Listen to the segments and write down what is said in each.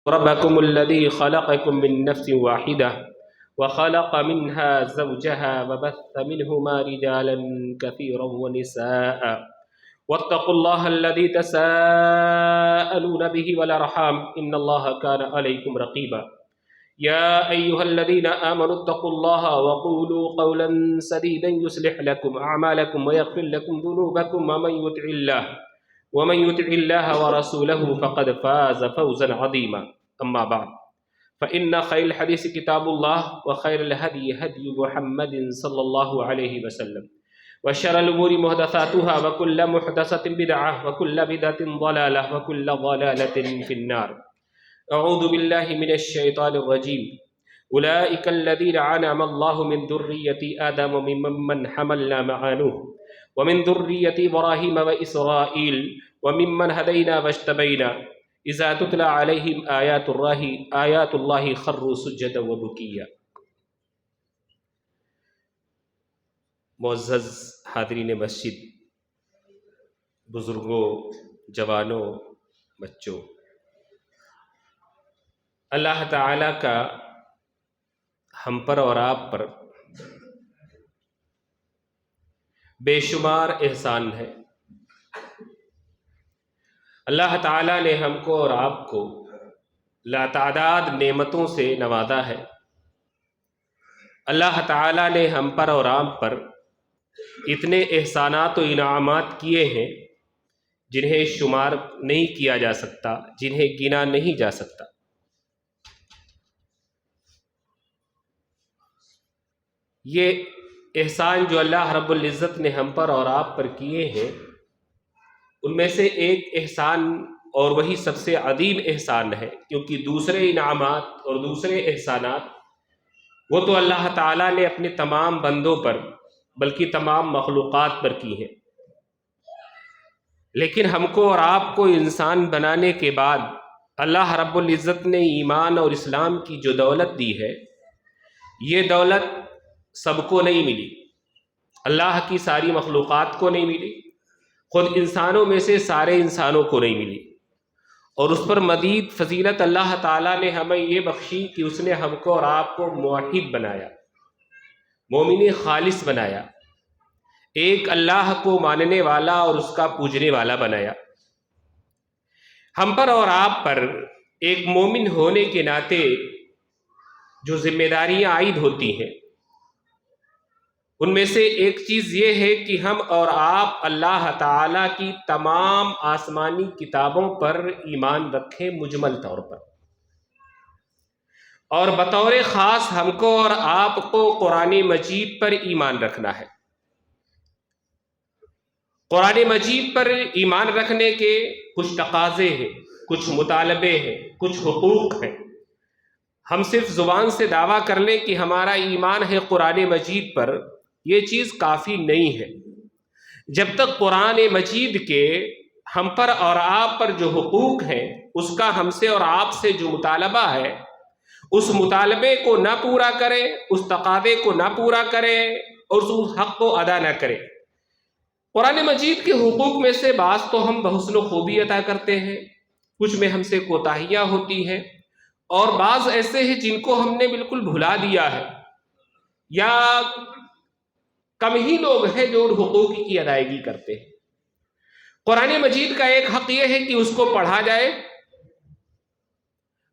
ربكم الذي خلقكم من نفس واحدة وخلق منها زوجها وبث منهما رجالا كثيرا ونساء واتقوا الله الذي تساءلون به والأرحام إن الله كان عليكم رقيبا يا أيها الذين آمنوا اتقوا الله وقولوا قولا سديدا يصلح لكم أعمالكم ويغفر لكم ذنوبكم ومن يطع الله ورسوله فقد فاز فوزا عظيما أما بعد فإن خير الحديث كتاب الله وخير الهدي هدي محمد صلى الله عليه وسلم وشر الأمور محدثاتها وكل محدثة بدعة وكل بدعة ضلالة وكل ضلالة في النار. أعوذ بالله من الشيطان الرجيم. أولئك الذين أنعم الله من ذرية آدم وممن حملنا مع نوح ومن ذرية إبراهيم وإسرائيل وممن هدينا واجتبينا إذا تتلى عليهم آيات الله خروا سجدا وبكيا. معزز حاضرین مسجد، بزرگوں، جوانوں، بچوں، اللہ تعالیٰ کا ہم پر اور آپ پر بے شمار احسان ہے. اللہ تعالیٰ نے ہم کو اور آپ کو لاتعداد نعمتوں سے نوازا ہے. اللہ تعالیٰ نے ہم پر اور آپ پر اتنے احسانات و انعامات کیے ہیں جنہیں شمار نہیں کیا جا سکتا، جنہیں گنا نہیں جا سکتا. یہ احسان جو اللہ رب العزت نے ہم پر اور آپ پر کیے ہیں، ان میں سے ایک احسان اور وہی سب سے عظیم احسان ہے، کیونکہ دوسرے انعامات اور دوسرے احسانات وہ تو اللہ تعالیٰ نے اپنے تمام بندوں پر بلکہ تمام مخلوقات پر کی ہیں. لیکن ہم کو اور آپ کو انسان بنانے کے بعد اللہ رب العزت نے ایمان اور اسلام کی جو دولت دی ہے، یہ دولت سب کو نہیں ملی، اللہ کی ساری مخلوقات کو نہیں ملی، خود انسانوں میں سے سارے انسانوں کو نہیں ملی. اور اس پر مزید فضیلت اللہ تعالیٰ نے ہمیں یہ بخشی کہ اس نے ہم کو اور آپ کو موحد بنایا، مومن خالص بنایا، ایک اللہ کو ماننے والا اور اس کا پوجنے والا بنایا. ہم پر اور آپ پر ایک مومن ہونے کے ناطے جو ذمہ داریاں عائد ہوتی ہیں، ان میں سے ایک چیز یہ ہے کہ ہم اور آپ اللہ تعالیٰ کی تمام آسمانی کتابوں پر ایمان رکھیں مجمل طور پر، اور بطور خاص ہم کو اور آپ کو قرآن مجید پر ایمان رکھنا ہے. قرآن مجید پر ایمان رکھنے کے کچھ تقاضے ہیں، کچھ مطالبے ہیں، کچھ حقوق ہیں. ہم صرف زبان سے دعویٰ کر لیں کہ ہمارا ایمان ہے قرآن مجید پر، یہ چیز کافی نہیں ہے. جب تک قرآن مجید کے ہم پر اور آپ پر جو حقوق ہیں، اس کا ہم سے اور آپ سے جو مطالبہ ہے، اس مطالبے کو نہ پورا کریں، اس تقاضے کو نہ پورا کریں اور اس حق کو ادا نہ کریں. قرآن مجید کے حقوق میں سے بعض تو ہم بحسن و خوبی عطا کرتے ہیں، کچھ میں ہم سے کوتاہیاں ہوتی ہیں، اور بعض ایسے ہیں جن کو ہم نے بالکل بھلا دیا ہے، یا کم ہی لوگ ہیں جو ان حقوق کی ادائیگی کرتے ہیں. قرآن مجید کا ایک حق یہ ہے کہ اس کو پڑھا جائے.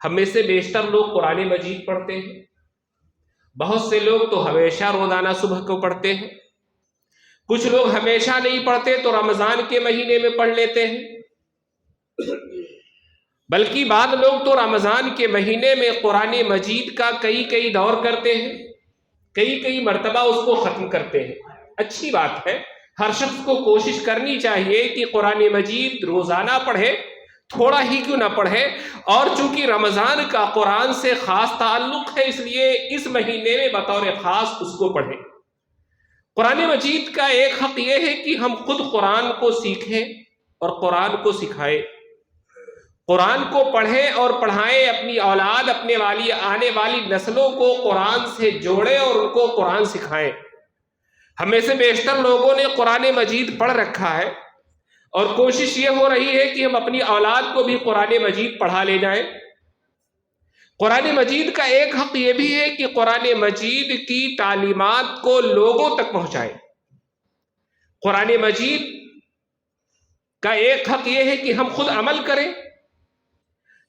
ہم میں سے بیشتر لوگ قرآن مجید پڑھتے ہیں، بہت سے لوگ تو ہمیشہ روزانہ صبح کو پڑھتے ہیں، کچھ لوگ ہمیشہ نہیں پڑھتے تو رمضان کے مہینے میں پڑھ لیتے ہیں، بلکہ بعض لوگ تو رمضان کے مہینے میں قرآن مجید کا کئی دور کرتے ہیں، کئی مرتبہ اس کو ختم کرتے ہیں. اچھی بات ہے، ہر شخص کو کوشش کرنی چاہیے کہ قرآن مجید روزانہ پڑھے، تھوڑا ہی کیوں نہ پڑھے. اور چونکہ رمضان کا قرآن سے خاص تعلق ہے، اس لیے اس مہینے میں بطور خاص اس کو پڑھیں. قرآن مجید کا ایک حق یہ ہے کہ ہم خود قرآن کو سیکھیں اور قرآن کو سکھائیں، قرآن کو پڑھیں اور پڑھائیں. اپنی اولاد، آنے والی نسلوں کو قرآن سے جوڑیں اور ان کو قرآن سکھائیں. ہم میں سے بیشتر لوگوں نے قرآن مجید پڑھ رکھا ہے، اور کوشش یہ ہو رہی ہے کہ ہم اپنی اولاد کو بھی قرآن مجید پڑھا لے جائیں. قرآن مجید کا ایک حق یہ بھی ہے کہ قرآن مجید کی تعلیمات کو لوگوں تک پہنچائے۔ قرآن مجید کا ایک حق یہ ہے کہ ہم خود عمل کریں،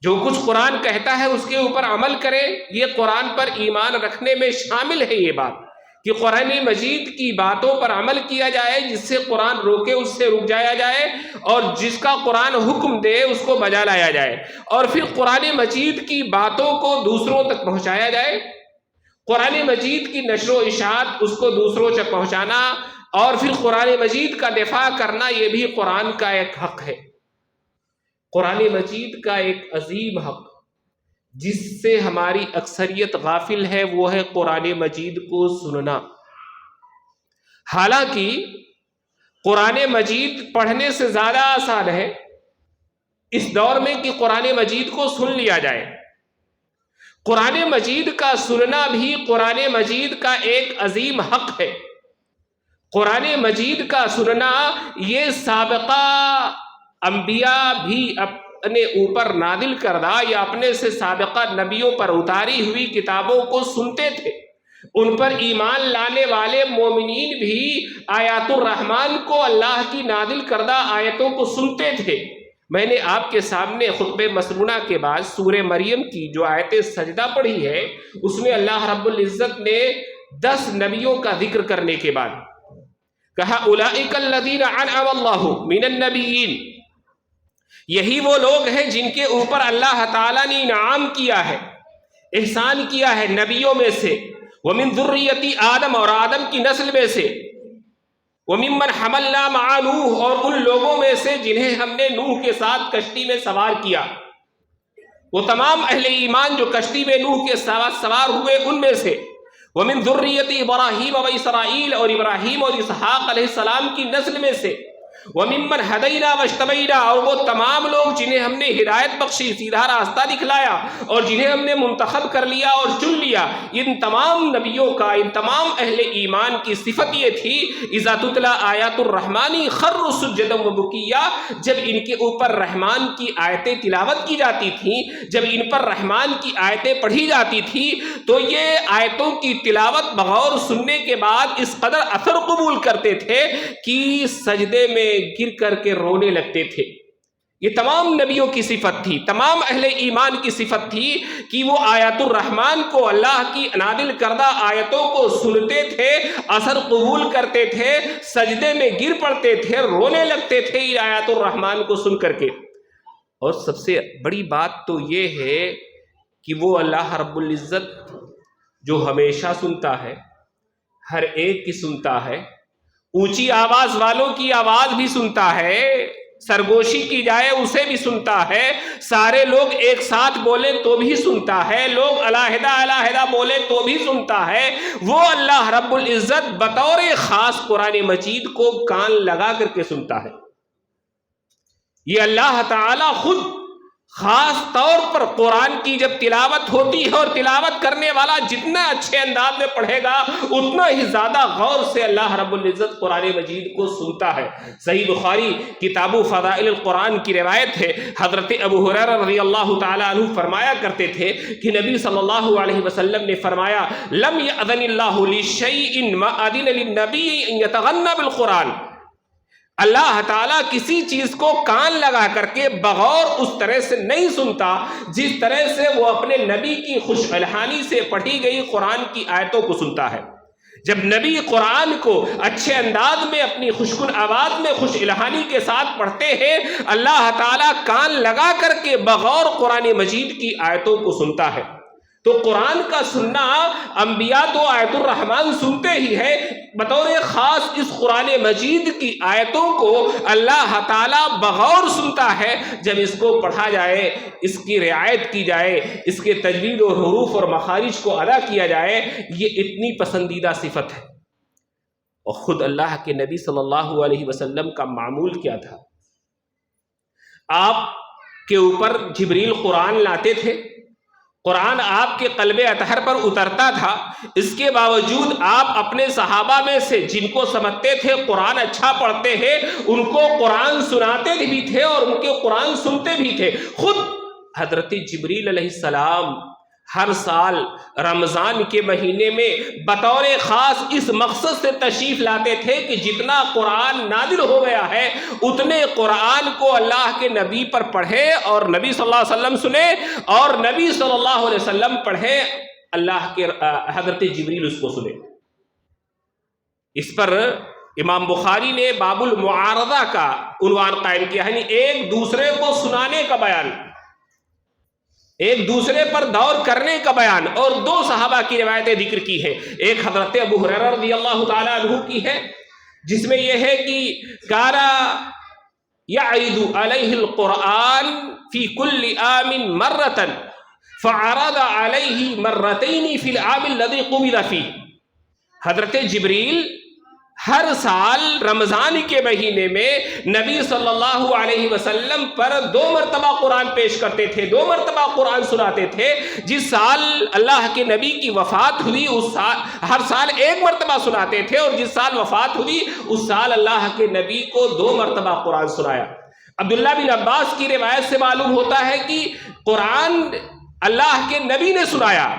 جو کچھ قرآن کہتا ہے اس کے اوپر عمل کریں۔ یہ قرآن پر ایمان رکھنے میں شامل ہے یہ بات کہ قرآن مجید کی باتوں پر عمل کیا جائے، جس سے قرآن روکے اس سے رک جایا جائے، اور جس کا قرآن حکم دے اس کو بجا لایا جائے، اور پھر قرآن مجید کی باتوں کو دوسروں تک پہنچایا جائے۔ قرآن مجید کی نشر و اشاعت، اس کو دوسروں تک پہنچانا، اور پھر قرآن مجید کا دفاع کرنا، یہ بھی قرآن کا ایک حق ہے۔ قرآن مجید کا ایک عظیم حق جس سے ہماری اکثریت غافل ہے وہ ہے قرآن مجید کو سننا۔ حالانکہ قرآن مجید پڑھنے سے زیادہ آسان ہے اس دور میں کہ قرآن مجید کو سن لیا جائے۔ قرآن مجید کا سننا بھی قرآن مجید کا ایک عظیم حق ہے۔ قرآن مجید کا سننا یہ سابقہ انبیاء بھی اپنے اوپر نازل کردہ یا اپنے سے سابقہ نبیوں پر اتاری ہوئی کتابوں کو سنتے تھے۔ ان پر ایمان لانے والے مومنین بھی آیات الرحمن کو، اللہ کی نازل کردہ آیتوں کو سنتے تھے۔ میں نے آپ کے سامنے خطبہ مسنونہ کے بعد سورہ مریم کی جو آیت سجدہ پڑھی ہے، اس میں اللہ رب العزت نے 10 نبیوں کا ذکر کرنے کے بعد کہا اولئک الذین انعم اللہ من النبیین، یہی وہ لوگ ہیں جن کے اوپر اللہ تعالیٰ نے انعام کیا ہے، احسان کیا ہے نبیوں میں سے، ومن ذریۃ آدم، اور آدم کی نسل میں سے، وممن حملنا مع نوح، اور ان لوگوں میں سے جنہیں ہم نے نوح کے ساتھ کشتی میں سوار کیا، وہ تمام اہل ایمان جو کشتی میں نوح کے ساتھ سوار ہوئے ان میں سے، ومن ذریۃ ابراہیم و اسرائیل، اور ابراہیم اور اسحاق علیہ السلام کی نسل میں سے، وممن ہدینا واجتبینا، اور وہ تمام لوگ جنہیں ہم نے ہدایت بخشی، سیدھا راستہ دکھلایا، اور جنہیں ہم نے منتخب کر لیا اور چن لیا۔ ان تمام نبیوں کا، ان تمام اہل ایمان کی صفت یہ تھی اذا تتلی آیات الرحمن خروا سجدا وبکیا، جب ان کے اوپر رحمان کی آیتیں تلاوت کی جاتی تھیں، جب ان پر رحمان کی آیتیں پڑھی جاتی تھی، تو یہ آیتوں کی تلاوت بغور سننے کے بعد اس قدر اثر قبول کرتے تھے کہ سجدے میں گر کر کے رونے لگتے تھے۔ یہ تمام نبیوں کی صفت تھی، تمام اہل ایمان کی صفت تھی کہ وہ آیات الرحمن کو، اللہ کی نازل کردہ آیتوں کو سنتے تھے، اثر قبول کرتے تھے، سجدے میں گر پڑتے تھے، رونے لگتے تھے ان آیات الرحمن کو سن کر کے۔ اور سب سے بڑی بات تو یہ ہے کہ وہ اللہ رب العزت جو ہمیشہ سنتا ہے، ہر ایک کی سنتا ہے، اونچی آواز والوں کی آواز بھی سنتا ہے، سرگوشی کی جائے اسے بھی سنتا ہے، سارے لوگ ایک ساتھ بولے تو بھی سنتا ہے، لوگ علیحدہ علیحدہ بولے تو بھی سنتا ہے۔ وہ اللہ رب العزت بطور خاص قرآن مجید کو کان لگا کر کے سنتا ہے۔ یہ اللہ تعالی خود خاص طور پر قرآن کی جب تلاوت ہوتی ہے، اور تلاوت کرنے والا جتنا اچھے انداز میں پڑھے گا اتنا ہی زیادہ غور سے اللہ رب العزت قرآن مجید کو سنتا ہے۔ صحیح بخاری کتاب فضائل القرآن کی روایت ہے، حضرت ابو ہریرہ رضی اللہ تعالیٰ عنہ فرمایا کرتے تھے کہ نبی صلی اللہ علیہ وسلم نے فرمایا لم یأذن اللہ لشیء ما اذن للنبی ان یتغنى بالقرآن، اللہ تعالیٰ کسی چیز کو کان لگا کر کے بغور اس طرح سے نہیں سنتا جس طرح سے وہ اپنے نبی کی خوش الحانی سے پڑھی گئی قرآن کی آیتوں کو سنتا ہے۔ جب نبی قرآن کو اچھے انداز میں اپنی خوشگن آواز میں خوش الحانی کے ساتھ پڑھتے ہیں، اللہ تعالیٰ کان لگا کر کے بغور قرآن مجید کی آیتوں کو سنتا ہے۔ تو قرآن کا سننا، انبیاء تو آیت الرحمن سنتے ہی ہے، بطور خاص اس قرآن مجید کی آیتوں کو اللہ تعالیٰ بغور سنتا ہے جب اس کو پڑھا جائے، اس کی رعایت کی جائے، اس کے تجوید اور حروف اور مخارج کو ادا کیا جائے۔ یہ اتنی پسندیدہ صفت ہے۔ اور خود اللہ کے نبی صلی اللہ علیہ وسلم کا معمول کیا تھا؟ آپ کے اوپر جبریل قرآن لاتے تھے، قرآن آپ کے قلب اطہر پر اترتا تھا، اس کے باوجود آپ اپنے صحابہ میں سے جن کو سمجھتے تھے قرآن اچھا پڑھتے ہیں ان کو قرآن سناتے بھی تھے اور ان کے قرآن سنتے بھی تھے۔ خود حضرت جبریل علیہ السلام ہر سال رمضان کے مہینے میں بطور خاص اس مقصد سے تشریف لاتے تھے کہ جتنا قرآن نازل ہو گیا ہے اتنے قرآن کو اللہ کے نبی پر پڑھے اور نبی صلی اللہ علیہ وسلم سنے اور نبی صلی اللہ علیہ وسلم پڑھے، اللہ کے حضرت جبریل اس کو سنے۔ اس پر امام بخاری نے باب المعارضہ کا عنوان قائم کیا، یعنی ایک دوسرے کو سنانے کا بیان، ایک دوسرے پر دور کرنے کا بیان، اور دو صحابہ کی روایتیں ذکر کی ہیں۔ ایک حضرت ابو ہریرہ رضی اللہ تعالی عنہ کی ہے جس میں یہ ہے کہ کارا یعید علیہ القرآن فی کل عام مرۃ فعرض علیہ مرتین فی العام الذی قبض فیہ، حضرت جبریل ہر سال رمضان کے مہینے میں نبی صلی اللہ علیہ وسلم پر 2 مرتبہ قرآن پیش کرتے تھے، 2 مرتبہ قرآن سناتے تھے۔ جس سال اللہ کے نبی کی وفات ہوئی اس سال ہر سال 1 مرتبہ سناتے تھے، اور جس سال وفات ہوئی اس سال اللہ کے نبی کو 2 مرتبہ قرآن سنایا۔ عبداللہ بن عباس کی روایت سے معلوم ہوتا ہے کہ قرآن اللہ کے نبی نے سنایا،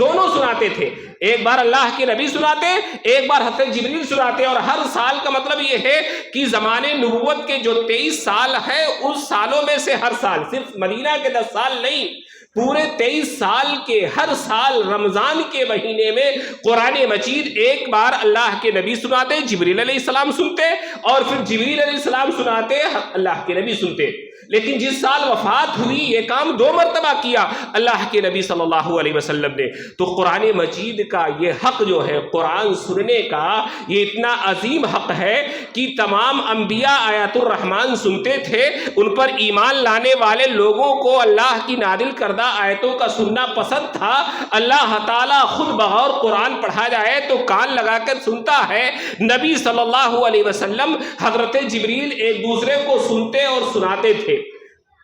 دونوں سناتے تھے، ایک بار اللہ کے نبی سناتے، ایک بار حضرت جبریل سناتے، اور ہر سال کا مطلب یہ ہے کہ زمانے نبوت کے جو 23 سال ہے اس سالوں میں سے ہر سال، صرف مدینہ کے 10 سال نہیں، پورے 23 سال کے ہر سال رمضان کے مہینے میں قرآن مجید ایک بار اللہ کے نبی سناتے، جبریل علیہ السلام سنتے، اور پھر جبریل علیہ السلام سناتے، اللہ کے نبی سنتے۔ لیکن جس سال وفات ہوئی یہ کام 2 مرتبہ کیا اللہ کے نبی صلی اللہ علیہ وسلم نے۔ تو قرآن مجید کا یہ حق جو ہے، قرآن سننے کا یہ اتنا عظیم حق ہے کہ تمام انبیاء آیات الرحمن سنتے تھے، ان پر ایمان لانے والے لوگوں کو اللہ کی نازل کردہ آیتوں کا سننا پسند تھا۔ اللہ تعالیٰ خود بغور قرآن پڑھا جائے تو کان لگا کر سنتا ہے، نبی صلی اللہ علیہ وسلم حضرت جبریل ایک دوسرے کو سنتے اور سناتے تھے۔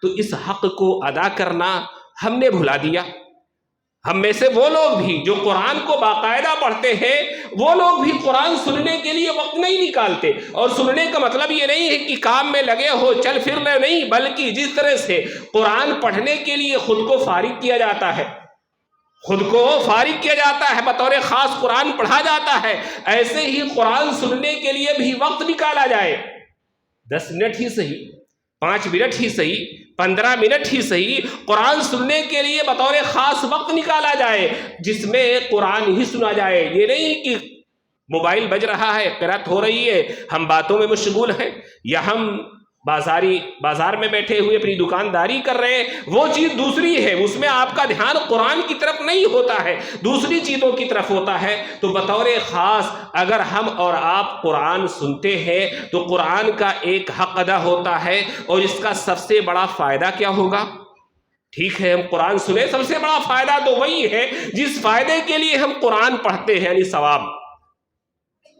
تو اس حق کو ادا کرنا ہم نے بھلا دیا۔ ہم میں سے وہ لوگ بھی جو قرآن کو باقاعدہ پڑھتے ہیں، وہ لوگ بھی قرآن سننے کے لیے وقت نہیں نکالتے، اور سننے کا مطلب یہ نہیں ہے کہ کام میں لگے ہو چل پھر لے، نہیں، بلکہ جس طرح سے قرآن پڑھنے کے لیے خود کو فارغ کیا جاتا ہے، خود کو فارغ کیا جاتا ہے، بطور خاص قرآن پڑھا جاتا ہے، ایسے ہی قرآن سننے کے لیے بھی وقت نکالا جائے۔ 10 منٹ ہی صحیح، 5 منٹ ہی صحیح، 15 منٹ ہی صحیح، قرآن سننے کے لیے بطور خاص وقت نکالا جائے جس میں قرآن ہی سنا جائے۔ یہ نہیں کہ موبائل بج رہا ہے، قرأت ہو رہی ہے، ہم باتوں میں مشغول ہیں، یا ہم بازار میں بیٹھے ہوئے اپنی دکانداری کر رہے ہیں، وہ چیز دوسری ہے، اس میں آپ کا دھیان قرآن کی طرف نہیں ہوتا ہے، دوسری چیزوں کی طرف ہوتا ہے۔ تو بطور خاص اگر ہم اور آپ قرآن سنتے ہیں تو قرآن کا ایک حق ادا ہوتا ہے، اور اس کا سب سے بڑا فائدہ کیا ہوگا؟ ٹھیک ہے ہم قرآن سنیں، سب سے بڑا فائدہ تو وہی ہے جس فائدے کے لیے ہم قرآن پڑھتے ہیں، یعنی ثواب۔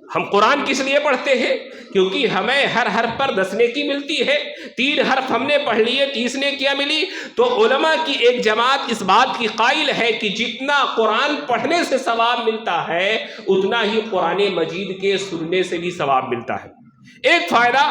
ہم قرآن کس لیے پڑھتے ہیں؟ کیونکہ ہمیں ہر حرف پر 10 نیکی ملتی ہے، 3 حرف ہم نے پڑھ لیے 30 نیکیاں ملی۔ تو علماء کی ایک جماعت اس بات کی قائل ہے کہ جتنا قرآن پڑھنے سے ثواب ملتا ہے اتنا ہی قرآن مجید کے سننے سے بھی ثواب ملتا ہے۔ ایک فائدہ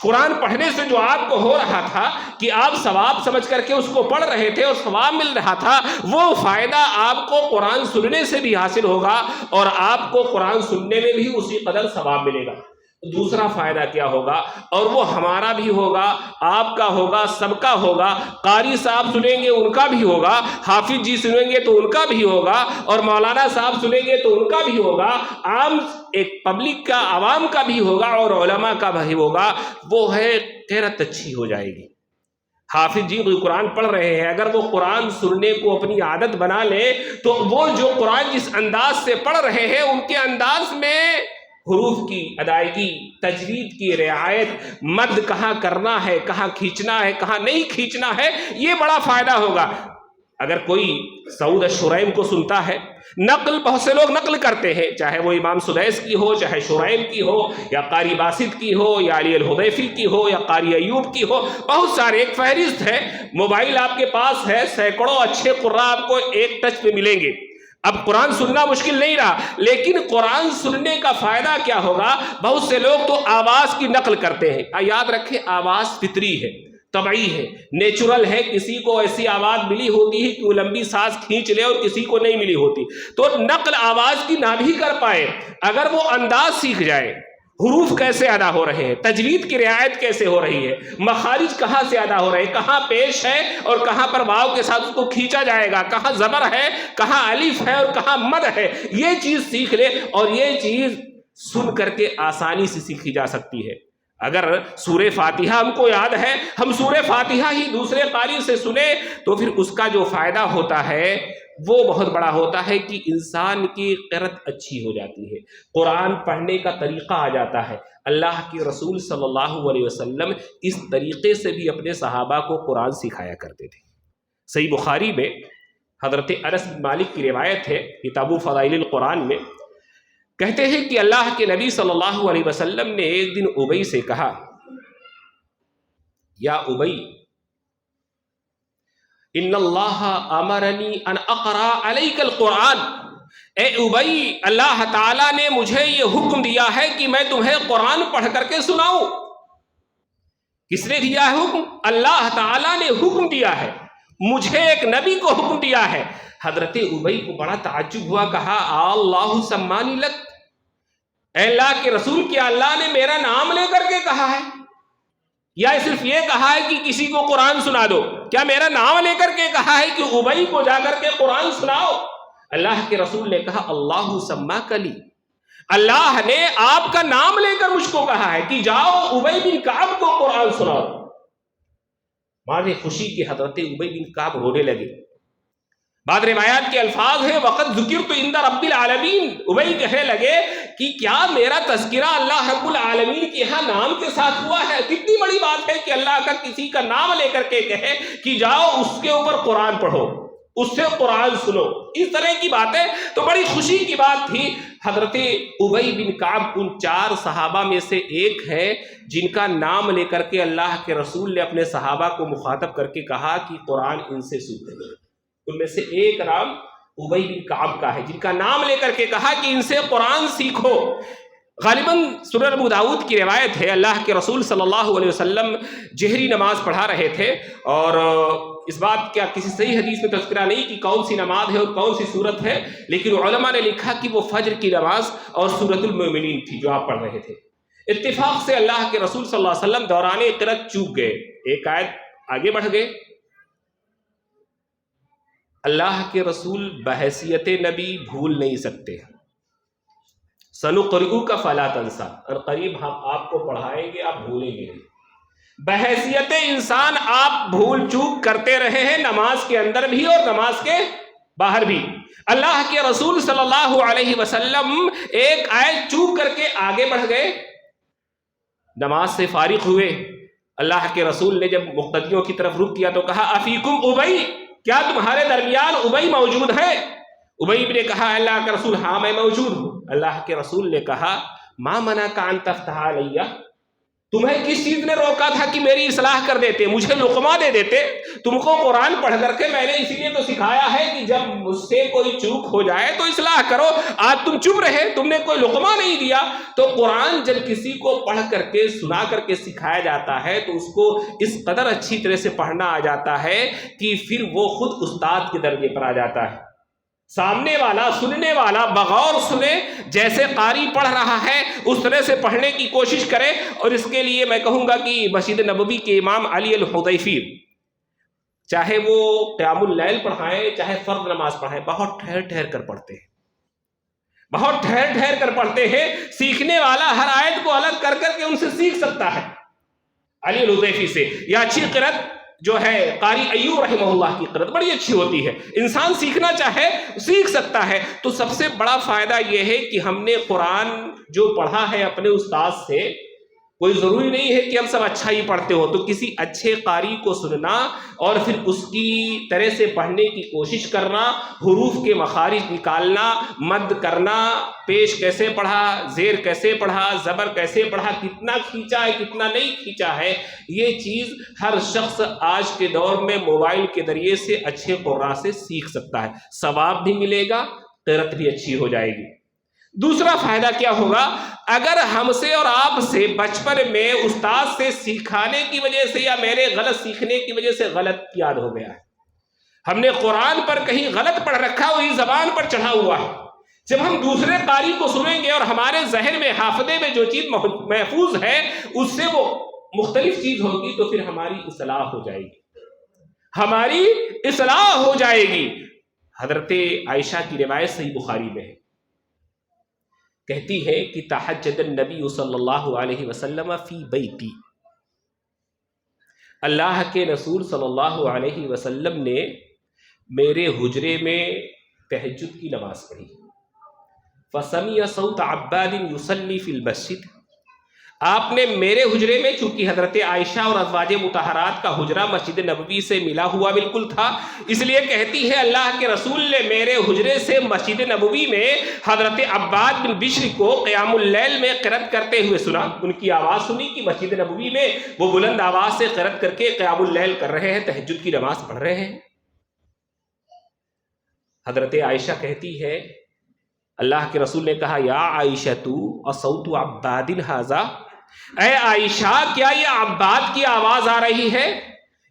قرآن پڑھنے سے جو آپ کو ہو رہا تھا کہ آپ ثواب سمجھ کر کے اس کو پڑھ رہے تھے اور ثواب مل رہا تھا، وہ فائدہ آپ کو قرآن سننے سے بھی حاصل ہوگا، اور آپ کو قرآن سننے میں بھی اسی قدر ثواب ملے گا۔ دوسرا فائدہ کیا ہوگا، اور وہ ہمارا بھی ہوگا، آپ کا ہوگا، سب کا ہوگا۔ قاری صاحب سنیں گے ان کا بھی ہوگا، حافظ جی سنیں گے تو ان کا بھی ہوگا، اور مولانا صاحب سنیں گے تو ان کا بھی ہوگا، عام ایک پبلک کا، عوام کا بھی ہوگا، اور علماء کا بھی ہوگا۔ وہ ہے قرأت اچھی ہو جائے گی۔ حافظ جی کوئی قرآن پڑھ رہے ہیں، اگر وہ قرآن سننے کو اپنی عادت بنا لے تو وہ جو قرآن جس انداز سے پڑھ رہے ہیں ان کے انداز میں حروف کی ادائیگی، تجوید کی رعایت، مد کہاں کرنا ہے، کہاں کھینچنا ہے، کہاں نہیں کھینچنا ہے، یہ بڑا فائدہ ہوگا۔ اگر کوئی سعود الشرائم کو سنتا ہے، نقل بہت سے لوگ نقل کرتے ہیں، چاہے وہ امام سدیس کی ہو، چاہے شرائم کی ہو، یا قاری باسط کی ہو، یا علی الحذیفی کی ہو، یا قاری ایوب کی ہو، بہت سارے، ایک فہرست ہے، موبائل آپ کے پاس ہے، سینکڑوں اچھے قراء آپ کو ایک ٹچ پہ ملیں گے۔ اب قرآن سننا مشکل نہیں رہا، لیکن قرآن سننے کا فائدہ کیا ہوگا؟ بہت سے لوگ تو آواز کی نقل کرتے ہیں۔ یاد رکھیں آواز فطری ہے، طبعی ہے، نیچرل ہے. کسی کو ایسی آواز ملی ہوتی ہے کہ وہ لمبی سانس کھینچ لے اور کسی کو نہیں ملی ہوتی. تو نقل آواز کی نہ بھی کر پائے، اگر وہ انداز سیکھ جائے، حروف کیسے ادا ہو رہے ہیں، تجوید کی رعایت کیسے ہو رہی ہے، مخارج کہاں سے ادا ہو رہے ہیں، کہاں پیش ہے اور کہاں پر واو کے ساتھ اس کو کھینچا جائے گا، کہاں زبر ہے، کہاں الف ہے اور کہاں مد ہے، یہ چیز سیکھ لے. اور یہ چیز سن کر کے آسانی سے سیکھی جا سکتی ہے. اگر سورہ فاتحہ ہم کو یاد ہے، ہم سورہ فاتحہ ہی دوسرے قاری سے سنیں تو پھر اس کا جو فائدہ ہوتا ہے وہ بہت بڑا ہوتا ہے کہ انسان کی قرأت اچھی ہو جاتی ہے، قرآن پڑھنے کا طریقہ آ جاتا ہے. اللہ کے رسول صلی اللہ علیہ وسلم اس طریقے سے بھی اپنے صحابہ کو قرآن سکھایا کرتے تھے. صحیح بخاری میں حضرت انس بن مالک کی روایت ہے، کتاب فضائل القرآن میں، کہتے ہیں کہ اللہ کے نبی صلی اللہ علیہ وسلم نے ایک دن ابی سے کہا، یا ابی ان اللہ امرنی ان اقرا علیک القرآن، اے ابی اللہ تعالیٰ نے مجھے یہ حکم دیا ہے کہ میں تمہیں قرآن پڑھ کر کے سناؤں. کس نے دیا ہے حکم؟ اللہ تعالیٰ نے حکم دیا ہے، مجھے ایک نبی کو حکم دیا ہے. حضرت ابی کو بڑا تعجب ہوا، کہا اللہ سمانی لک، اے اللہ کے رسول کیا اللہ نے میرا نام لے کر کے کہا ہے یا صرف یہ کہا ہے کہ کسی کو قرآن سنا دو؟ کیا میرا نام لے کر کے کہا ہے کہ ابی کو جا کر کے قرآن سناؤ؟ اللہ کے رسول نے کہا اللہ سماک لی، اللہ نے آپ کا نام لے کر مجھ کو کہا ہے کہ جاؤ ابی بن کعب کو قرآن سناؤ. مارے خوشی کی حضرت ابی بن کعب رونے لگے. بعد روایات کے الفاظ ہیں وقت ذکرت عند رب العالمین، ابی کہنے لگے کہ کیا میرا تذکرہ اللہ رب العالمین کے یہاں نام کے ساتھ ہوا ہے؟ کتنی بڑی بات ہے کہ اللہ کا کسی کا نام لے کر کے کہے کہ جاؤ اس کے اوپر قرآن پڑھو، اس سے قرآن سنو. اس طرح کی باتیں تو بڑی خوشی کی بات تھی. حضرت ابی بن کعب ان 4 صحابہ میں سے ایک ہے جن کا نام لے کر کے اللہ کے رسول نے اپنے صحابہ کو مخاطب کر کے کہا کہ قرآن ان سے سیکھو. ان میں سے ایک نام ابی بن کعب کا ہے جن کا نام لے کر کے کہا کہ ان سے قرآن سیکھو. غالباً سنن ابو داؤد کی روایت ہے، اللہ کے رسول صلی اللہ علیہ وسلم جہری نماز پڑھا رہے تھے، اور اس بات کا کسی صحیح حدیث میں تذکرہ نہیں کہ کون سی نماز ہے اور کون سی صورت ہے، لیکن علماء نے لکھا کہ وہ فجر کی نماز اور سورۃ المؤمنین تھی جو آپ پڑھ رہے تھے. اتفاق سے اللہ کے رسول صلی اللہ علیہ وسلم دوران قرأت چوک گئے، ایک آیت آگے بڑھ گئے. اللہ کے رسول بحیثیت نبی بھول نہیں سکتے. سنقرئک فلا تنسیٰ، اور قریب ہم آپ کو پڑھائیں گے، آپ بھولیں گے نہیں. بحیثیت انسان آپ بھول چوک کرتے رہے ہیں، نماز کے اندر بھی اور نماز کے باہر بھی. اللہ کے رسول صلی اللہ علیہ وسلم ایک آیت چوک کر کے آگے بڑھ گئے، نماز سے فارغ ہوئے. اللہ کے رسول نے جب مقتدیوں کی طرف رخ کیا تو کہا افیکم ابی، کیا تمہارے درمیان ابی موجود ہے؟ ابی نے کہا اللہ کے رسول ہاں میں موجود ہوں. اللہ کے رسول نے کہا ما منعک ان تفتح علی، تمہیں کس چیز نے روکا تھا کہ میری اصلاح کر دیتے، مجھے لقمہ دے دیتے؟ تم کو قرآن پڑھ کر کے میں نے اسی لیے تو سکھایا ہے کہ جب مجھ سے کوئی چوک ہو جائے تو اصلاح کرو. آج تم چپ رہے، تم نے کوئی لقمہ نہیں دیا. تو قرآن جب کسی کو پڑھ کر کے سنا کر کے سکھایا جاتا ہے تو اس کو اس قدر اچھی طرح سے پڑھنا آ جاتا ہے کہ پھر وہ خود استاد کے درجے پر آ جاتا ہے. سامنے والا سننے والا بغور سنے، جیسے قاری پڑھ رہا ہے اس طرح سے پڑھنے کی کوشش کرے. اور اس کے لیے میں کہوں گا کہ مسجد نبوی کے امام علی الحذیفی چاہے وہ قیام اللیل پڑھائیں چاہے فرض نماز پڑھائیں، بہت ٹھہر ٹھہر کر پڑھتے ہیں، بہت ٹھہر ٹھہر کر پڑھتے ہیں. سیکھنے والا ہر آیت کو الگ کر کر کے ان سے سیکھ سکتا ہے. علی الحذیفی سے یا اچھی قرأت جو ہے قاری ایوب رحمہ اللہ کی قرأت بڑی اچھی ہوتی ہے، انسان سیکھنا چاہے سیکھ سکتا ہے. تو سب سے بڑا فائدہ یہ ہے کہ ہم نے قرآن جو پڑھا ہے اپنے استاد سے، کوئی ضروری نہیں ہے کہ ہم سب اچھا ہی پڑھتے ہو، تو کسی اچھے قاری کو سننا اور پھر اس کی طرح سے پڑھنے کی کوشش کرنا، حروف کے مخارج نکالنا، مد کرنا، پیش کیسے پڑھا، زیر کیسے پڑھا، زبر کیسے پڑھا، کتنا کھینچا ہے کتنا نہیں کھینچا ہے، یہ چیز ہر شخص آج کے دور میں موبائل کے ذریعے سے اچھے قراء سے سیکھ سکتا ہے. ثواب بھی ملے گا، قرأت بھی اچھی ہو جائے گی. دوسرا فائدہ کیا ہوگا؟ اگر ہم سے اور آپ سے بچپن میں استاد سے سکھانے کی وجہ سے یا میرے غلط سیکھنے کی وجہ سے غلط یاد ہو گیا ہے، ہم نے قرآن پر کہیں غلط پڑھ رکھا، وہی زبان پر چڑھا ہوا ہے، جب ہم دوسرے قاری کو سنیں گے اور ہمارے ذہن میں حافظے میں جو چیز محفوظ ہے اس سے وہ مختلف چیز ہوگی، تو پھر ہماری اصلاح ہو جائے گی، ہماری اصلاح ہو جائے گی۔ حضرت عائشہ کی روایت صحیح بخاری میں ہے، کہتی ہے کہ تہجد النبی صلی اللہ علیہ وسلم فی بیتی، اللہ کے رسول صلی اللہ علیہ وسلم نے میرے حجرے میں تہجد کی نماز پڑھی، فسمع صوت عباد یصلی فی المسجد، آپ نے میرے حجرے میں، چونکہ حضرت عائشہ اور ازواج مطہرات کا حجرہ مسجد نبوی سے ملا ہوا بالکل تھا، اس لیے کہتی ہے اللہ کے رسول نے میرے حجرے سے مسجد نبوی میں حضرت عباد بن بشر کو قیام اللیل میں قرأت کرتے ہوئے سنا، ان کی آواز سنی کہ مسجد نبوی میں وہ بلند آواز سے قرأت کر کے قیام اللیل کر رہے ہیں، تہجد کی نماز پڑھ رہے ہیں۔ حضرت عائشہ کہتی ہے اللہ کے رسول نے کہا یا عائشہ تو اصوت عباد ھذا، اے عائشہ کیا یہ عباد کی آواز آ رہی ہے؟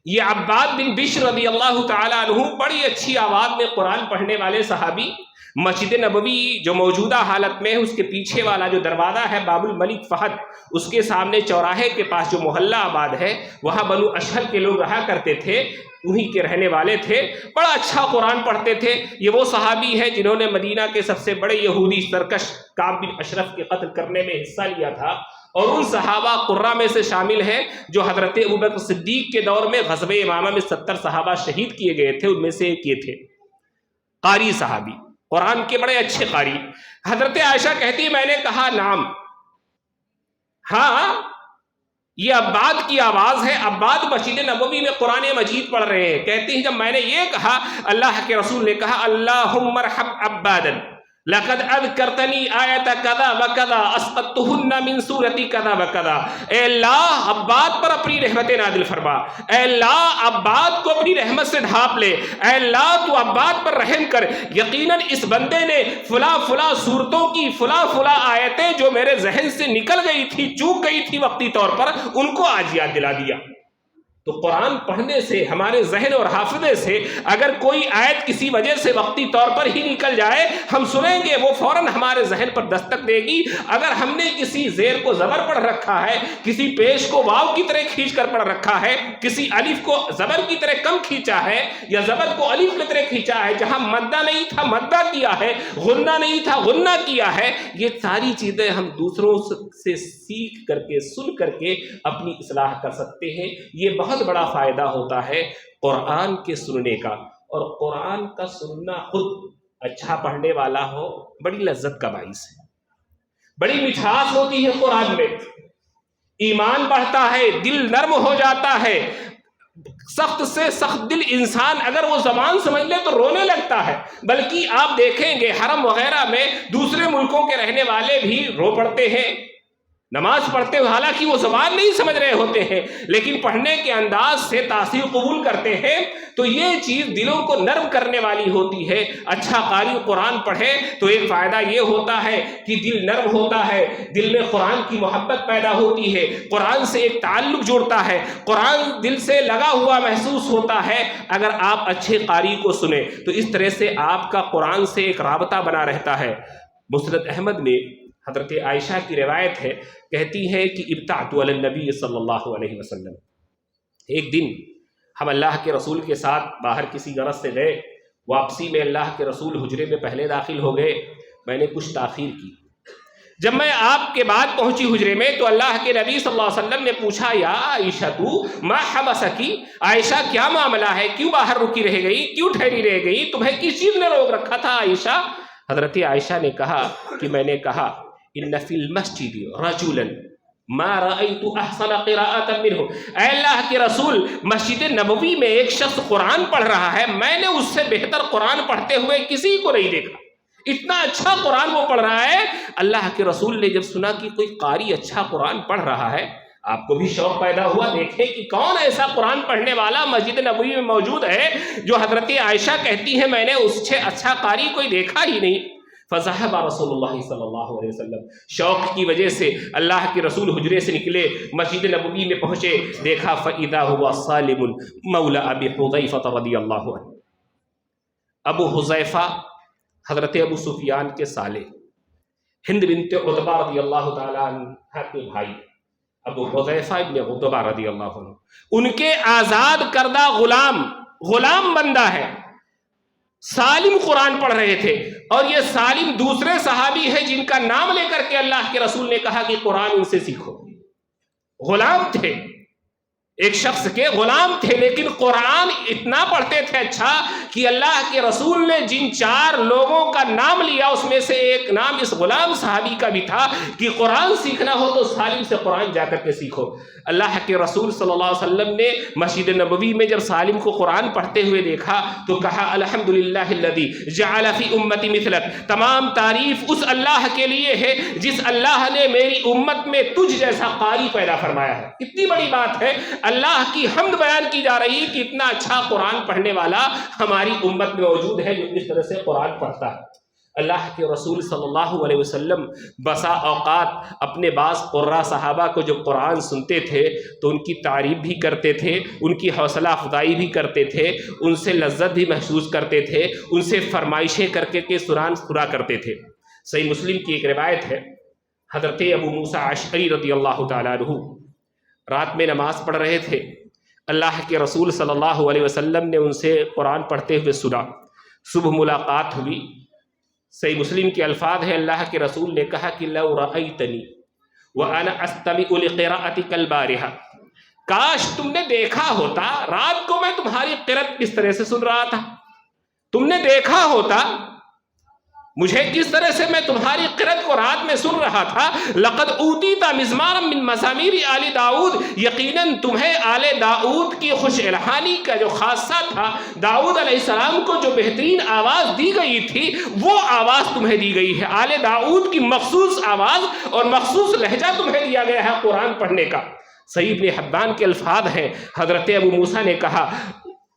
یہ عباد بن بشر رضی اللہ تعالی عنہ بڑی اچھی آواز میں قرآن پڑھنے والے صحابی، مسجد نبوی جو موجودہ حالت میں ہے اس کے پیچھے والا جو دروازہ ہے باب الملک فہد، اس کے سامنے چوراہے کے پاس جو محلہ آباد ہے وہاں بنو اشہل کے لوگ رہا کرتے تھے، انہی کے رہنے والے تھے، بڑا اچھا قرآن پڑھتے تھے۔ یہ وہ صحابی ہیں جنہوں نے مدینہ کے سب سے بڑے یہودی سرکش کعب بن اشرف کے قتل کرنے میں حصہ لیا تھا، اور ان صحابہ قرہ میں سے شامل ہیں جو حضرت ابوبکر صدیق کے دور میں غزوہ یمامہ میں 70 صحابہ شہید کیے گئے تھے، ان میں سے ایک یہ تھے، قاری صحابی، قرآن کے بڑے اچھے قاری۔ حضرت عائشہ کہتی میں نے کہا نام، ہاں یہ عباد کی آواز ہے، عباد مسجد نبوی میں قرآن مجید پڑھ رہے ہیں۔ کہتی ہیں جب میں نے یہ کہا اللہ کے رسول نے کہا اللہم ارحم عبادا لقد اذکرتنی آیت کذا وکذا اسقطتہن من سورۃ کذا وکذا، اے اللہ عباد پر اپنی رحمت نازل فرما، اے اللہ عباد کو اپنی رحمت سے ڈھانپ لے، اے اللہ تو عباد پر رحم کر، یقیناً اس بندے نے فلاں فلاں صورتوں کی فلاں فلاں آیتیں جو میرے ذہن سے نکل گئی تھی، چوک گئی تھی وقتی طور پر، ان کو آج یاد دلا دیا۔ تو قرآن پڑھنے سے ہمارے ذہن اور حافظے سے اگر کوئی آیت کسی وجہ سے وقتی طور پر ہی نکل جائے، ہم سنیں گے وہ فوراً ہمارے ذہن پر دستک دے گی۔ اگر ہم نے کسی زیر کو زبر پڑھ رکھا ہے، کسی پیش کو واو کی طرح کھینچ کر پڑھ رکھا ہے، کسی الف کو زبر کی طرح کم کھینچا ہے یا زبر کو الف کی طرح کھینچا ہے، جہاں مدہ نہیں تھا مدہ کیا ہے، غنہ نہیں تھا غنہ کیا ہے، یہ ساری چیزیں ہم دوسروں سے سیکھ کر کے سن کر کے اپنی اصلاح کر سکتے ہیں۔ یہ بہت بڑا فائدہ ہوتا ہے قرآن کے سننے کا، اور قرآن کا سننا خود اچھا پڑھنے والا ہو بڑی لذت کا باعث ہے، بڑی مٹھاس ہوتی ہے قرآن میں، ایمان بڑھتا ہے، دل نرم ہو جاتا ہے، سخت سے سخت دل انسان اگر وہ زبان سمجھ لے تو رونے لگتا ہے، بلکہ آپ دیکھیں گے حرم وغیرہ میں دوسرے ملکوں کے رہنے والے بھی رو پڑتے ہیں نماز پڑھتے ہوئے، حالانکہ وہ زبان نہیں سمجھ رہے ہوتے ہیں، لیکن پڑھنے کے انداز سے تاثیر قبول کرتے ہیں، تو یہ چیز دلوں کو نرم کرنے والی ہوتی ہے۔ اچھا قاری قرآن پڑھے تو ایک فائدہ یہ ہوتا ہے کہ دل نرم ہوتا ہے، دل میں قرآن کی محبت پیدا ہوتی ہے، قرآن سے ایک تعلق جڑتا ہے، قرآن دل سے لگا ہوا محسوس ہوتا ہے۔ اگر آپ اچھے قاری کو سنیں تو اس طرح سے آپ کا قرآن سے ایک رابطہ بنا رہتا ہے۔ مسند احمد میں حضرت عائشہ کی روایت ہے، کہتی ہے کہ ابتعت علی النبی صلی اللہ علیہ وسلم، ایک دن ہم اللہ کے رسول کے ساتھ باہر کسی غرض سے گئے، واپسی میں اللہ کے رسول حجرے میں پہلے داخل ہو گئے، میں نے کچھ تاخیر کی، جب میں آپ کے بعد پہنچی حجرے میں تو اللہ کے نبی صلی اللہ علیہ وسلم نے پوچھا یا عائشہ تو ما حبسکی، عائشہ کیا معاملہ ہے، کیوں باہر رکی رہ گئی، کیوں ٹھہری رہ گئی، تمہیں کس چیز نے روک رکھا تھا عائشہ؟ حضرت عائشہ نے کہا کہ میں نے کہا ان فی المسجد رجلا ما رأیت احسن قراءۃ منہ، اے اللہ کے رسول مسجد نبوی میں ایک شخص قرآن پڑھ رہا ہے، میں نے اس سے بہتر قرآن پڑھتے ہوئے کسی کو نہیں دیکھا، اتنا اچھا قرآن وہ پڑھ رہا ہے۔ اللہ کے رسول نے جب سنا کہ کوئی قاری اچھا قرآن پڑھ رہا ہے، آپ کو بھی شوق پیدا ہوا دیکھیں کہ کون ایسا قرآن پڑھنے والا مسجد نبوی میں موجود ہے جو حضرت عائشہ کہتی ہے میں نے اس سے اچھا قاری کوئی دیکھا ہی نہیں۔ فذهب رسول اللہ صلی اللہ علیہ وسلم، شوق کی وجہ سے اللہ کے رسول حجرے سے نکلے، مسجد نبوی میں پہنچے، دیکھا فإذا هو سالم مولى ابی حذیفہ رضی اللہ عنہ۔ ابو حذیفہ حضرت ابو سفیان کے سالے، ہند بنت عتبہ رضی اللہ تعالیٰ عنہ کے بھائی ابو حذیفہ ابن عتبہ رضی اللہ عنہ، ان کے آزاد کردہ غلام بندہ ہے، سالم قرآن پڑھ رہے تھے، اور یہ سالم دوسرے صحابی ہے جن کا نام لے کر کے اللہ کے رسول نے کہا کہ قرآن ان سے سیکھو۔ غلام تھے، ایک شخص کے غلام تھے، لیکن قرآن اتنا پڑھتے تھے اچھا کہ اللہ کے رسول نے جن 4 لوگوں کا نام لیا اس میں سے ایک نام اس غلام صحابی کا بھی تھا کہ قرآن سیکھنا ہو تو سالم سے قرآن جا کر کے سیکھو۔ اللہ کے رسول صلی اللہ علیہ وسلم نے مسجد نبوی میں جب سالم کو قرآن پڑھتے ہوئے دیکھا تو کہا الحمدللہ الذی جعل فی امتی مثلک، تمام تعریف اس اللہ کے لیے ہے جس اللہ نے میری امت میں تجھ جیسا قاری پیدا فرمایا ہے۔ کتنی بڑی بات ہے، اللہ کی حمد بیان کی جا رہی کہ اتنا اچھا قرآن پڑھنے والا ہماری امت میں موجود ہے جو اس طرح سے قرآن پڑھتا ہے۔ اللہ کے رسول صلی اللہ علیہ وسلم بسا اوقات اپنے بعض قراء صحابہ کو جب قرآن سنتے تھے تو ان کی تعریف بھی کرتے تھے، ان کی حوصلہ افزائی بھی کرتے تھے، ان سے لذت بھی محسوس کرتے تھے، ان سے فرمائشیں کر کے قرآن سنا کرتے تھے۔ صحیح مسلم کی ایک روایت ہے، حضرت ابو موسیٰ اشعری رضی اللہ تعالیٰ عنہ رات میں نماز پڑھ رہے تھے، اللہ کے رسول صلی اللہ علیہ وسلم نے ان سے قرآن پڑھتے ہوئے سنا، صبح ملاقات ہوئی۔ صحیح مسلم کے الفاظ ہیں، اللہ کے رسول نے کہا کہ لو رأیتنی وانا استمع لقراءتک البارحہ، کاش تم نے دیکھا ہوتا رات کو میں تمہاری قرأت کس طرح سے سن رہا تھا، تم نے دیکھا ہوتا مجھے کس طرح سے میں تمہاری قرأت کو رات میں سن رہا تھا۔ لقد اوتیت مزمارا من مزامیر آل داؤد، یقیناً تمہیں آل داؤد کی خوش الحانی کا جو خاصہ تھا، داؤد علیہ السلام کو جو بہترین آواز دی گئی تھی وہ آواز تمہیں دی گئی ہے، آل داؤد کی مخصوص آواز اور مخصوص لہجہ تمہیں دیا گیا ہے قرآن پڑھنے کا۔ صحیح ابن حبان کے الفاظ ہیں، حضرت ابو موسیٰ نے کہا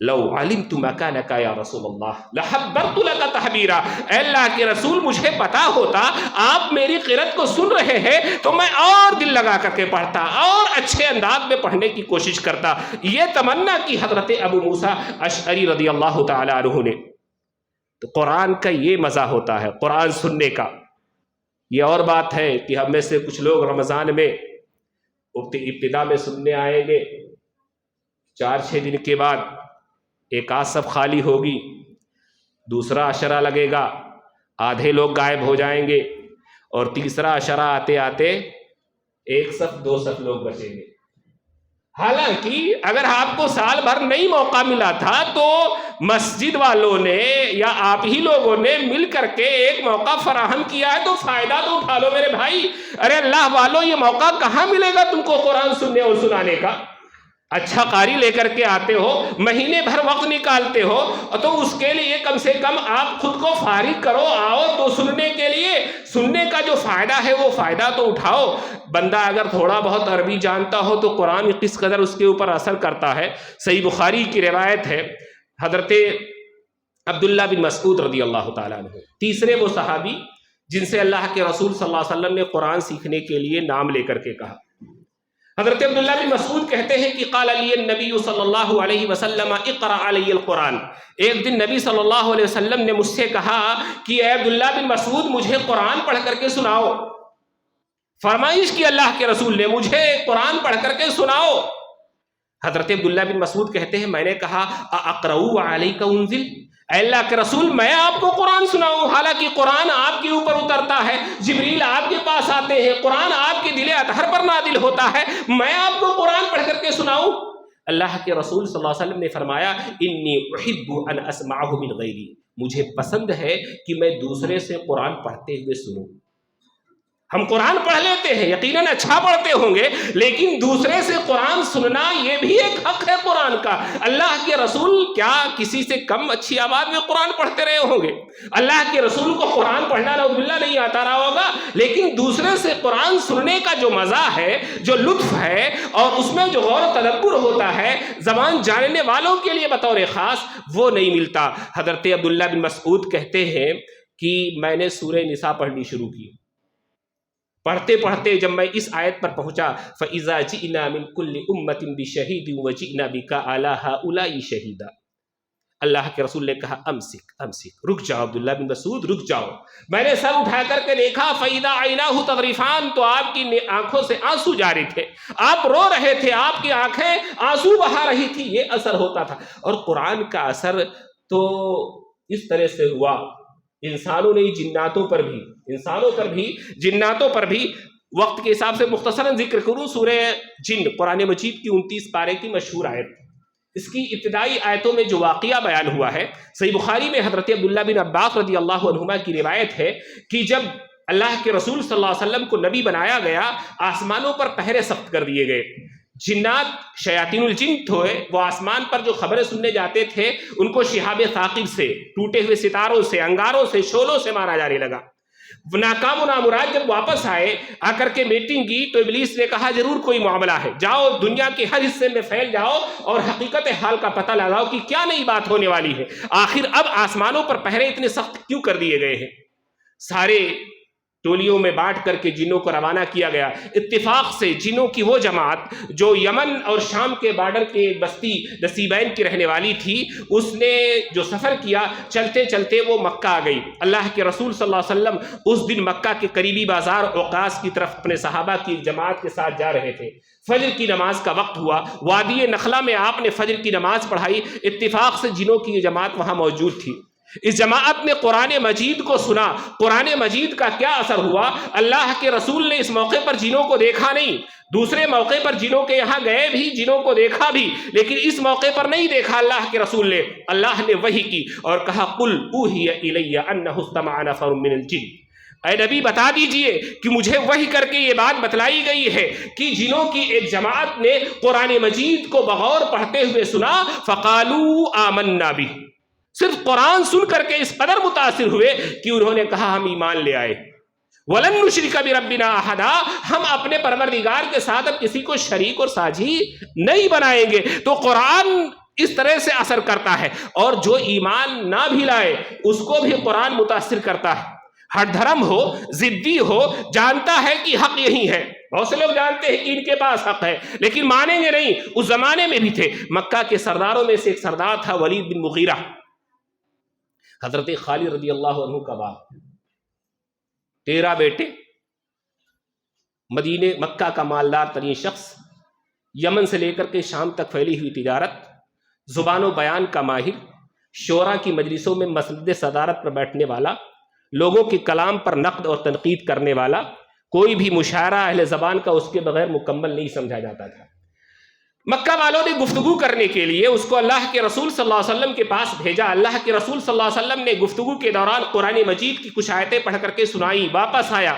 لو علمت مکانک یا رسول اللہ لحبرت لک تحبیرا، اے اللہ کے رسول مجھے پتا ہوتا آپ میری قرأت کو سن رہے ہیں تو میں اور دل لگا کر کے پڑھتا اور اچھے انداز میں پڑھنے کی کوشش کرتا۔ یہ تمنا کی حضرت ابو موسیٰ اشعری رضی اللہ تعالی عنہ نے۔ تو قرآن کا یہ مزہ ہوتا ہے، قرآن سننے کا۔ یہ اور بات ہے کہ ہم میں سے کچھ لوگ رمضان میں ابتدا میں سننے آئیں گے، 4-6 دن کے بعد ایک آدھ صف خالی ہوگی، دوسرا عشرہ لگے گا، آدھے لوگ غائب ہو جائیں گے، اور تیسرا عشرہ آتے آتے 1 صف 2 صف لوگ بچیں گے۔ حالانکہ اگر آپ کو سال بھر نہیں موقع ملا تھا تو مسجد والوں نے یا آپ ہی لوگوں نے مل کر کے ایک موقع فراہم کیا ہے، تو فائدہ تو اٹھا لو میرے بھائی۔ ارے اللہ والوں، یہ موقع کہاں ملے گا تم کو قرآن سننے اور سنانے کا؟ اچھا قاری لے کر کے آتے ہو، مہینے بھر وقت نکالتے ہو، تو اس کے لیے کم سے کم آپ خود کو فارغ کرو، آؤ تو سننے کے لیے، سننے کا جو فائدہ ہے وہ فائدہ تو اٹھاؤ۔ بندہ اگر تھوڑا بہت عربی جانتا ہو تو قرآن کس قدر اس کے اوپر اثر کرتا ہے۔ صحیح بخاری کی روایت ہے، حضرت عبداللہ بن مسعود رضی اللہ تعالیٰ عنہ، تیسرے وہ صحابی جن سے اللہ کے رسول صلی اللہ علیہ وسلم نے قرآن سیکھنے کے لیے نام لے کر کے کہا۔ حضرت عبداللہ بن مسعود کہتے ہیں کہ قال علی النبی صلی اللہ علیہ وسلم اقرأ علی القرآن، ایک دن نبی صلی اللہ علیہ وسلم نے مجھ سے کہا کہ اے عبداللہ بن مسعود مجھے قرآن پڑھ کر کے سناؤ۔ فرمائش کی اللہ کے رسول نے، مجھے قرآن پڑھ کر کے سناؤ۔ حضرت عبداللہ بن مسعود کہتے ہیں میں نے کہا اقرأ علیک انزل، اے اللہ کے رسول میں آپ کو قرآن سناؤں؟ حالانکہ قرآن آپ کے اوپر اترتا ہے، جبریل آپ کے پاس آتے ہیں، قرآن آپ کے دل اطہر پر نازل ہوتا ہے، میں آپ کو قرآن پڑھ کر کے سناؤں؟ اللہ کے رسول صلی اللہ علیہ وسلم نے فرمایا انی احب ان اسمعہ من غیری، مجھے پسند ہے کہ میں دوسرے سے قرآن پڑھتے ہوئے سنوں۔ ہم قرآن پڑھ لیتے ہیں، یقیناً اچھا پڑھتے ہوں گے، لیکن دوسرے سے قرآن سننا یہ بھی ایک حق ہے قرآن کا۔ اللہ کے رسول کیا کسی سے کم اچھی آواز میں قرآن پڑھتے رہے ہوں گے؟ اللہ کے رسول کو قرآن پڑھنا نعوذ باللہ نہیں آتا رہا ہوگا، لیکن دوسرے سے قرآن سننے کا جو مزہ ہے، جو لطف ہے، اور اس میں جو غور و تدبر ہوتا ہے زبان جاننے والوں کے لیے بطور خاص، وہ نہیں ملتا۔ حضرت عبداللہ بن مسعود کہتے ہیں کہ میں نے سورہ نساء پڑھنی شروع کی. پڑھتے پڑھتے جب میں اس آیت پر پہنچا فَإِذَا جِئْنَا مِن كُلِّ أُمَّةٍ بِشَهِيدٍ وَجِئْنَا بِكَ عَلَىٰ هَٰؤُلَاءِ شَهِيدًا. اللہ کے رسول نے کہا امسک رک جاؤ عبداللہ بن مسعود رک جاؤ. میں نے سر اٹھا کر کے دیکھا فَإِذَا عَيْنَاهُ تَذْرِفَانِ، تو آپ کی آنکھوں سے آنسو جاری تھے، آپ رو رہے تھے، آپ کی آنکھیں آنسو بہا رہی تھی. یہ اثر ہوتا تھا. اور قرآن کا اثر تو اس طرح سے ہوا انسانوں نے جناتوں پر بھی. وقت کے حساب سے مختصراً ذکر کروں سورہ جن قرآن مجید کی 29 پارے کی مشہور آیت. اس کی ابتدائی آیتوں میں جو واقعہ بیان ہوا ہے، صحیح بخاری میں حضرت عبداللہ بن عباس رضی اللہ عنہما کی روایت ہے کہ جب اللہ کے رسول صلی اللہ علیہ وسلم کو نبی بنایا گیا، آسمانوں پر پہرے سخت کر دیے گئے. جنات شیاطین الجن تھے، وہ آسمان پر جو خبریں سننے جاتے تھے ان کو شہاب ثاقب سے، ٹوٹے ہوئے ستاروں سے، انگاروں سے، شعلوں سے مارا جانے لگا. ناکام و نامراد جب واپس آ کر کے میٹنگ کی تو ابلیس نے کہا ضرور کوئی معاملہ ہے، جاؤ دنیا کے ہر حصے میں پھیل جاؤ اور حقیقت حال کا پتہ لگاؤ کہ کیا نئی بات ہونے والی ہے. آخر اب آسمانوں پر پہرے اتنے سخت کیوں کر دیے گئے ہیں؟ سارے ٹولیوں میں بانٹ کر کے جنوں کو روانہ کیا گیا. اتفاق سے جنوں کی وہ جماعت جو یمن اور شام کے بارڈر کے بستی نصیبین کی رہنے والی تھی، اس نے جو سفر کیا، چلتے چلتے وہ مکہ آ گئی. اللہ کے رسول صلی اللہ علیہ وسلم اس دن مکہ کے قریبی بازار اوقاس کی طرف اپنے صحابہ کی جماعت کے ساتھ جا رہے تھے. فجر کی نماز کا وقت ہوا، وادی نخلا میں آپ نے فجر کی نماز پڑھائی. اتفاق سے جنوں کی یہ جماعت وہاں موجود تھی. اس جماعت نے قرآن مجید کو سنا. قرآن مجید کا کیا اثر ہوا؟ اللہ کے رسول نے اس موقع پر جنوں کو دیکھا نہیں، دوسرے موقع پر جنوں کے یہاں گئے بھی، جنوں کو دیکھا بھی، لیکن اس موقع پر نہیں دیکھا اللہ کے رسول نے. اللہ نے وحی کی اور کہا قُلْ أُوحِيَ إِلَيَّ أَنَّهُ اسْتَمَعَ نَفَرٌ مِّنَ الْجِنِّ. اے نبی بتا دیجئے کہ مجھے وحی کر کے یہ بات بتلائی گئی ہے کہ جنوں کی ایک جماعت نے قرآن مجید کو بغور پڑھتے ہوئے سنا. فَقَالُوا آمَنَّا بِهِ، صرف قرآن سن کر کے اس قدر متاثر ہوئے کہ انہوں نے کہا ہم ایمان لے آئے. وَلَن نُشْرِكَ بِرَبِّنَا أَحَدًا، ہم اپنے پروردگار کے ساتھ اب کسی کو شریک اور ساجھی نہیں بنائیں گے. تو قرآن اس طرح سے اثر کرتا ہے، اور جو ایمان نہ بھی لائے اس کو بھی قرآن متاثر کرتا ہے. ہر دھرم ہو، ضدی ہو، جانتا ہے کہ حق یہی ہے. بہت سے لوگ جانتے ہیں کہ ان کے پاس حق ہے لیکن مانیں گے نہیں. اس زمانے میں بھی تھے. مکہ کے سرداروں میں سے ایک سردار تھا ولید بن مغیرہ، حضرت خالد رضی اللہ عنہ کا باپ. 13 بیٹے، مدینے مکہ کا مالدار ترین شخص، یمن سے لے کر کے شام تک پھیلی ہوئی تجارت، زبان و بیان کا ماہر، شورا کی مجلسوں میں مسند صدارت پر بیٹھنے والا، لوگوں کے کلام پر نقد اور تنقید کرنے والا. کوئی بھی مشاعرہ اہل زبان کا اس کے بغیر مکمل نہیں سمجھا جاتا تھا. مکہ والوں نے گفتگو کرنے کے لیے اس کو اللہ کے رسول صلی اللہ علیہ وسلم کے پاس بھیجا. اللہ کے رسول صلی اللہ علیہ وسلم نے گفتگو کے دوران قرآن مجید کی کچھ آیتیں پڑھ کر کے سنائی. واپس آیا،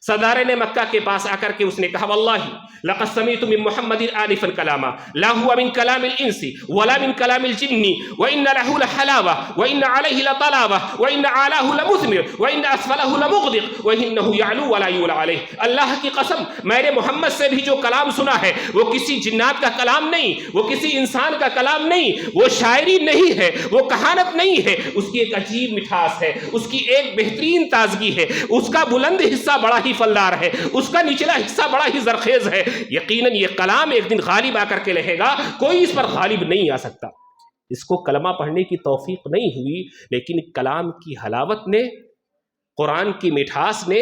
صدارے نے مکہ کے پاس آ کر کے اس نے کہا واللہ لقد سمعت من محمد آنفا کلاما لا هو من كلام الانس ولا من كلام الجن وان له لحلاوه وان عليه لطلاوه وان اعلاه لمثمر وان اسفله لمغدق وانه يعلو ولا يعلى عليه. اللہ کی قسم میں نے محمد سے بھی جو کلام سنا ہے وہ کسی جنات کا کلام نہیں، وہ کسی انسان کا کلام نہیں، وہ شاعری نہیں ہے، وہ کہانت نہیں ہے. اس کی ایک عجیب مٹھاس ہے، اس کی ایک بہترین تازگی ہے، اس کا بلند حصہ بڑا ہی پھلدار ہے، اس کا نچلا حصہ بڑا ہی زرخیز ہے. یقیناً یہ کلام ایک دن غالب آ کر کے رہے گا، کوئی اس پر غالب نہیں آ سکتا. اس کو کلمہ پڑھنے کی توفیق نہیں ہوئی، لیکن کلام کی حلاوت نے، قرآن کی مٹھاس نے،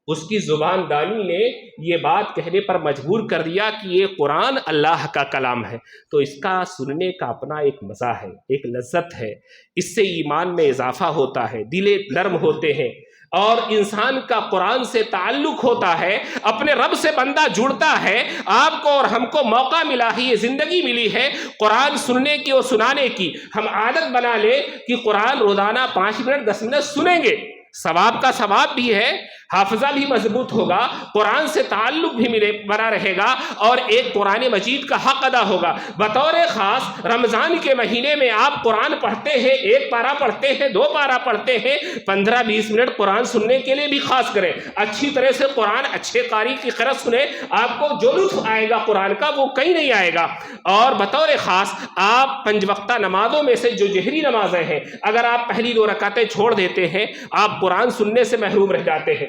اس کی زبان دانی نے یہ بات کہنے پر مجبور کر دیا کہ یہ قرآن اللہ کا کلام ہے. تو اس کا سننے کا اپنا ایک مزہ ہے، ایک لذت ہے. اس سے ایمان میں اضافہ ہوتا ہے، دل نرم ہوتے ہیں، اور انسان کا قرآن سے تعلق ہوتا ہے، اپنے رب سے بندہ جڑتا ہے. آپ کو اور ہم کو موقع ملا ہے، یہ زندگی ملی ہے قرآن سننے کی اور سنانے کی. ہم عادت بنا لیں کہ قرآن روزانہ 5 منٹ 10 منٹ سنیں گے، ثواب کا ثواب بھی ہے، حافظہ بھی مضبوط ہوگا، قرآن سے تعلق بھی بنا رہے گا، اور ایک قرآن مجید کا حق ادا ہوگا. بطور خاص رمضان کے مہینے میں آپ قرآن پڑھتے ہیں، 1 پارہ پڑھتے ہیں، 2 پارہ پڑھتے ہیں، 15-20 منٹ قرآن سننے کے لیے بھی خاص کریں. اچھی طرح سے قرآن اچھے قاری کی قرأت سنیں، آپ کو جو لطف آئے گا قرآن کا وہ کہیں نہیں آئے گا. اور بطور خاص آپ 5 وقتہ نمازوں میں سے جو جہری نمازیں ہیں، اگر آپ پہلی 2 رکعتیں چھوڑ دیتے ہیں، آپ قرآن سننے سے محروم رہ جاتے ہیں،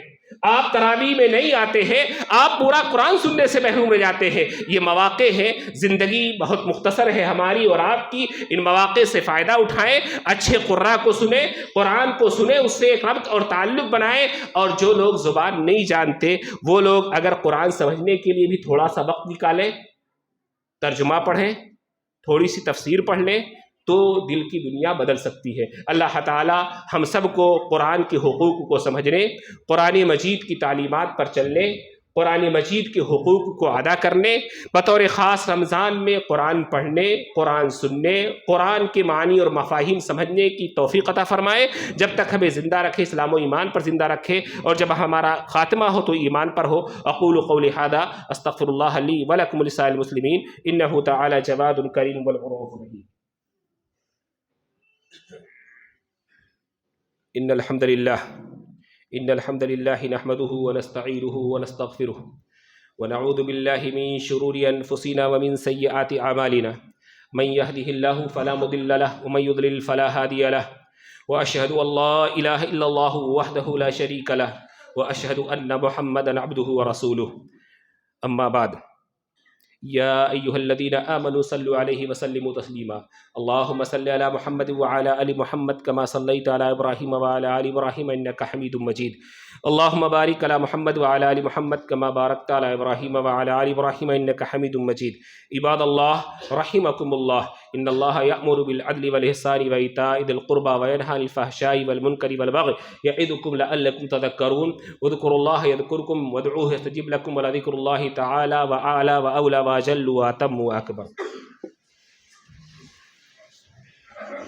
آپ تراویح میں نہیں آتے ہیں، آپ پورا قرآن سننے سے محروم رہ جاتے ہیں۔ یہ مواقع ہیں، زندگی بہت مختصر ہے ہماری اور آپ کی، ان مواقع سے فائدہ اٹھائیں، اچھے قراء کو سنیں، قرآن کو سنیں، اس سے ایک ربط اور تعلق بنائیں۔ اور جو لوگ زبان نہیں جانتے وہ لوگ اگر قرآن سمجھنے کے لیے بھی تھوڑا سا وقت نکالیں، ترجمہ پڑھیں، تھوڑی سی تفسیر پڑھ لیں، تو دل کی دنیا بدل سکتی ہے۔ اللہ تعالی ہم سب کو قرآن کے حقوق کو سمجھنے، قرآن مجید کی تعلیمات پر چلنے، قرآن مجید کے حقوق کو ادا کرنے، بطور خاص رمضان میں قرآن پڑھنے، قرآن سننے، قرآن کے معنی اور مفاہیم سمجھنے کی توفیق عطا فرمائے۔ جب تک ہمیں زندہ رکھے، اسلام و ایمان پر زندہ رکھے، اور جب ہمارا خاتمہ ہو تو ایمان پر ہو۔ اقول قولی ھذا استغفر اللہ لی ولکم ولسائر المسلمین انہ تعالی جواد کریم والغفور الرحیم۔ ان الحمد للہ نحمده ونستعینه ونستغفره ونعوذ باللہ من شرور انفسنا ومن سیئات اعمالنا من يهده الله فلا مضل له ومن يضلل فلا هادي له واشهد ان لا اله الا الله وحده لا شريك له واشهد ان محمدا عبده ورسوله اما بعد یا ایہا الذین آمنوا صلوا علیہ وسلموا تسلیما اللہم صل علی محمد وعلی آل محمد کما صلیت علی ابراہیم وعلی آل ابراہیم انک حمید مجید اللہم بارک علی محمد وعلی آل محمد کما بارکت علی ابراہیم وعلی آل ابراہیم انک حمید مجید۔ عباد اللہ رحمکم اللہ، ان اللہ یأمر بالعدل والإحسان وإیتاء ذی القربى وینہی عن الفحشاء والمنکر والبغی یعظکم لعلکم تذکرون اذکروا اللہ یذکرکم وادعوہ یستجب لکم ولذکر اللہ تعالی وأعلی وأولی وأجل وأتم وأکبر۔